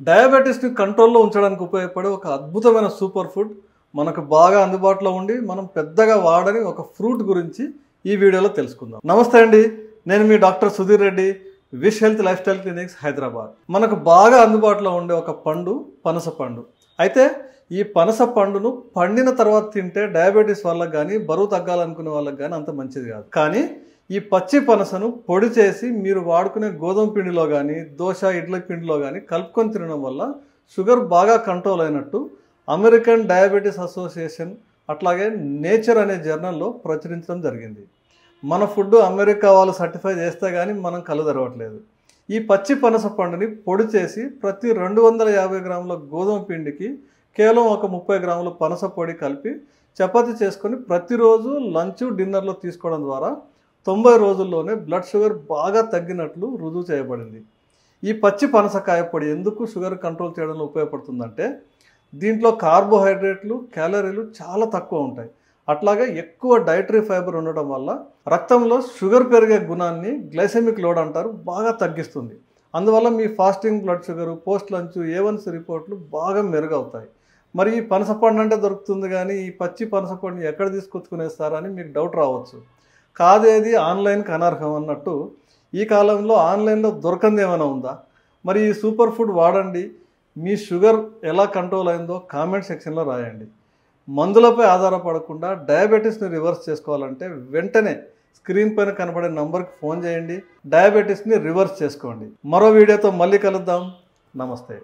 డయాబెటిస్ని కంట్రోల్లో ఉంచడానికి ఉపయోగపడే ఒక అద్భుతమైన సూపర్ ఫుడ్ మనకు బాగా అందుబాటులో ఉండి మనం పెద్దగా వాడని ఒక ఫ్రూట్ గురించి ఈ వీడియోలో తెలుసుకుందాం. నమస్తే అండి, నేను మీ doctor Sudheer Reddy, wish health lifestyle clinics Hyderabad. మనకు బాగా అందుబాటులో ఉండే ఒక పండు పనస పండు. అయితే ఈ పనస పండును పండిన తర్వాత తింటే డయాబెటీస్ వాళ్ళకి కానీ బరువు తగ్గాలనుకునే వాళ్ళకి కానీ అంత మంచిది కాదు. కానీ ఈ పచ్చి పనసను పొడి చేసి మీరు వాడుకునే గోధుమ పిండిలో కానీ దోశ ఇడ్లీ పిండిలో కానీ కలుపుకొని తినడం వల్ల షుగర్ బాగా కంట్రోల్ అయినట్టు అమెరికన్ డయాబెటీస్ అసోసియేషన్ అట్లాగే నేచర్ అనే జర్నల్లో ప్రచురించడం జరిగింది. మన ఫుడ్ అమెరికా వాళ్ళు సర్టిఫై చేస్తే కానీ మనం కళ్ళు తెరవట్లేదు. ఈ పచ్చి పనస పండుని పొడి చేసి ప్రతి 250 గ్రాముల గోధుమ పిండికి కేవలం ఒక 30 గ్రాముల పనస పొడి కలిపి చపాతీ చేసుకొని ప్రతిరోజు లంచ్ డిన్నర్లో తీసుకోవడం ద్వారా 90 రోజుల్లోనే బ్లడ్ షుగర్ బాగా తగ్గినట్లు రుజువు చేయబడింది. ఈ పచ్చి పనసకాయ పొడి ఎందుకు షుగర్ కంట్రోల్ చేయడంలో ఉపయోగపడుతుందంటే దీంట్లో కార్బోహైడ్రేట్లు క్యాలరీలు చాలా తక్కువ ఉంటాయి. అట్లాగే ఎక్కువ డైటరీ ఫైబర్ ఉండడం వల్ల రక్తంలో షుగర్ పెరిగే గుణాన్ని గ్లైసెమిక్ లోడ్ అంటారు బాగా తగ్గిస్తుంది. అందువల్ల మీ fasting blood sugar post lunch A1C రిపోర్ట్లు బాగా మెరుగవుతాయి. మరి ఈ పనస పండు అంటే దొరుకుతుంది కానీ ఈ పచ్చి పనస పండుని ఎక్కడ తీసుకొచ్చుకునేస్తారని మీకు డౌట్ రావచ్చు. కాదేది ఆన్లైన్కి అనర్హం అన్నట్టు ఈ కాలంలో ఆన్లైన్లో దొరకంది ఏమైనా ఉందా? మరి ఈ సూపర్ ఫుడ్ వాడండి. మీ షుగర్ ఎలా కంట్రోల్ అయిందో కామెంట్ సెక్షన్లో రాయండి. మందులపై ఆధారపడకుండా డయాబెటీస్ని రివర్స్ చేసుకోవాలంటే వెంటనే స్క్రీన్ పైన కనబడే నంబర్కి ఫోన్ చేయండి. డయాబెటీస్ని రివర్స్ చేసుకోండి. మరో వీడియోతో మళ్ళీ కలుద్దాం. నమస్తే.